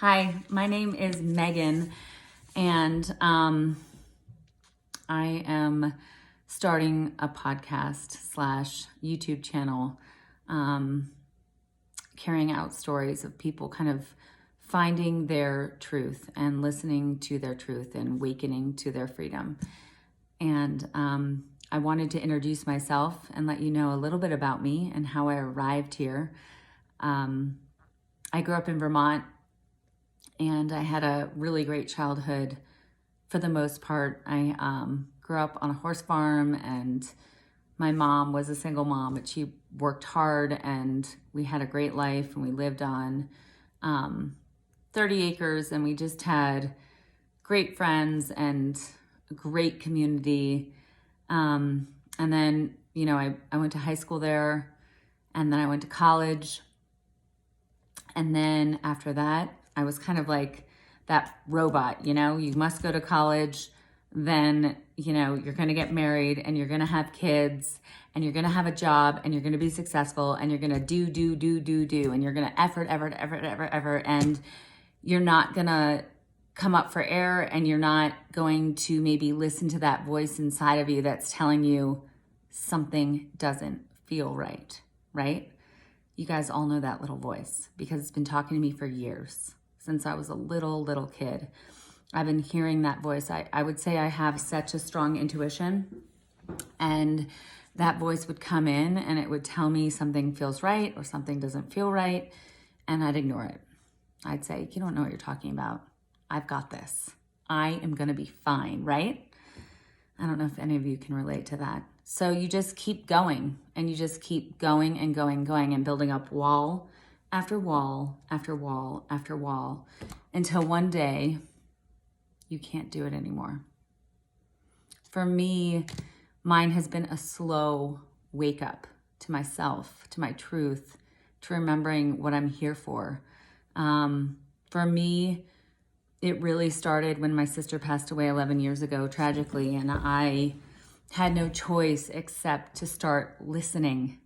Hi, my name is Megan, and I am starting a podcast slash YouTube channel, carrying out stories of people kind of finding their truth and listening to their truth and awakening to their freedom. And I wanted to introduce myself and let you know a little bit about me and how I arrived here. I grew up in Vermont, and I had a really great childhood for the most part. I grew up on a horse farm, and my mom was a single mom, but she worked hard, and we had a great life, and we lived on 30 acres, and we just had great friends and a great community. And then, I went to high school there, and then I went to college. And then after that, I was kind of like that robot, you must go to college, then, you're going to get married and you're going to have kids and you're going to have a job and you're going to be successful and you're going to do, and you're going to effort. And you're not going to come up for air, and you're not going to maybe listen to that voice inside of you that's telling you something doesn't feel right, right? You guys all know that little voice because it's been talking to me for years. Since I was a little kid, I've been hearing that voice. I would say I have such a strong intuition, and that voice would come in and it would tell me something feels right or something doesn't feel right, and I'd ignore it. I'd say, you don't know what you're talking about. I've got this. I am going to be fine, right? I don't know if any of you can relate to that. So you just keep going, and you just keep going and going and building up wall after wall after wall after wall until one day you can't do it anymore. For me, mine has been a slow wake up to myself, to my truth, to remembering what I'm here for. For me, it really started when my sister passed away 11 years ago, tragically, and I had no choice except to start listening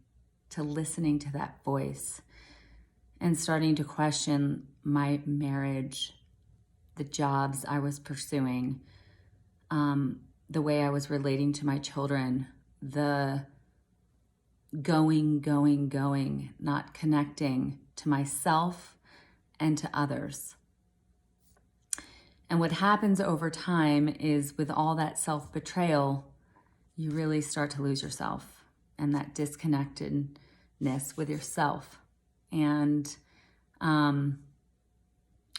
to that voice and starting to question my marriage, the jobs I was pursuing, the way I was relating to my children, the going, not connecting to myself and to others. And what happens over time is, with all that self-betrayal, you really start to lose yourself and that disconnectedness with yourself. And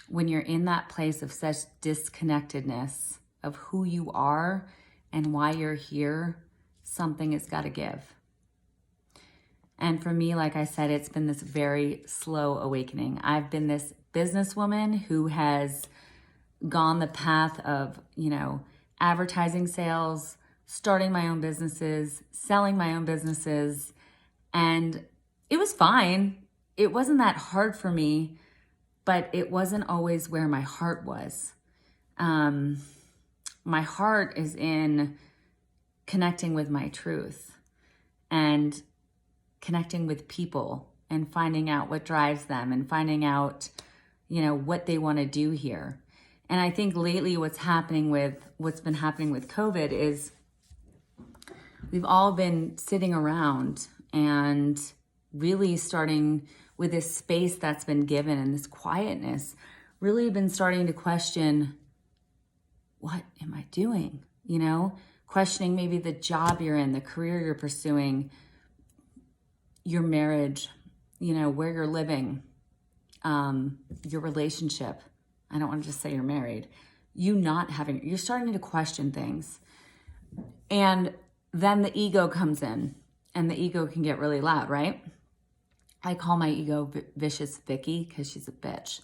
when you're in that place of such disconnectedness of who you are and why you're here, something has got to give. And for me, like I said, it's been this very slow awakening. I've been this businesswoman who has gone the path of, advertising sales, starting my own businesses, selling my own businesses, and it was fine. It wasn't that hard for me, but it wasn't always where my heart was. My heart is in connecting with my truth and connecting with people and finding out what drives them and finding out, what they want to do here. And I think lately what's been happening with COVID is we've all been sitting around and really starting with this space that's been given and this quietness, really been starting to question, what am I doing? Questioning maybe the job you're in, the career you're pursuing, your marriage, where you're living, your relationship. I don't want to just say you're married. You're starting to question things. And then the ego comes in, and the ego can get really loud, right? I call my ego Vicious Vicky because she's a bitch.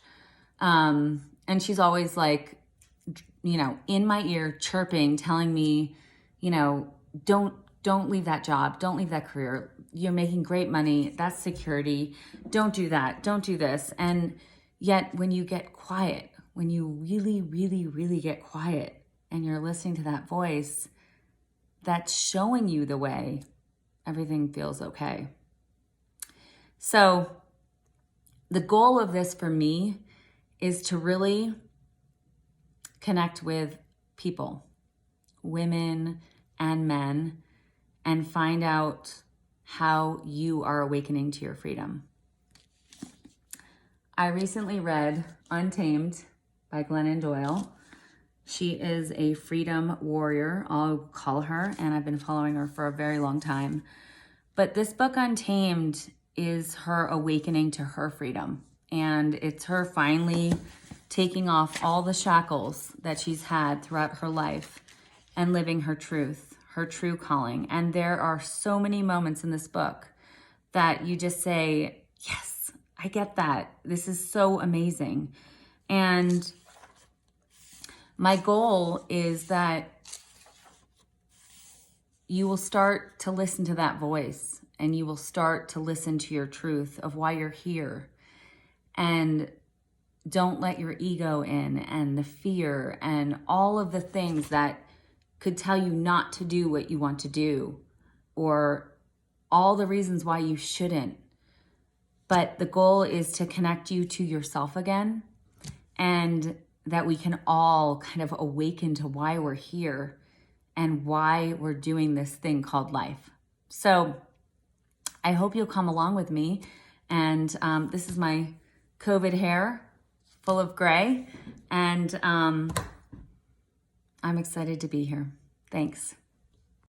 And she's always like, in my ear, chirping, telling me, don't leave that job. Don't leave that career. You're making great money. That's security. Don't do that. Don't do this. And yet when you get quiet, when you really get quiet and you're listening to that voice that's showing you the way, everything feels okay. So the goal of this for me is to really connect with people, women and men, and find out how you are awakening to your freedom. I recently read Untamed by Glennon Doyle. She is a freedom warrior, I'll call her, and I've been following her for a very long time. But this book, Untamed, is her awakening to her freedom. And it's her finally taking off all the shackles that she's had throughout her life and living her truth, her true calling. And there are so many moments in this book that you just say, yes, I get that. This is so amazing. And my goal is that you will start to listen to that voice, and you will start to listen to your truth of why you're here. And don't let your ego in, and the fear and all of the things that could tell you not to do what you want to do, or all the reasons why you shouldn't. But the goal is to connect you to yourself again, and that we can all kind of awaken to why we're here and why we're doing this thing called life. So I hope you'll come along with me. And this is my COVID hair, full of gray. And I'm excited to be here. Thanks.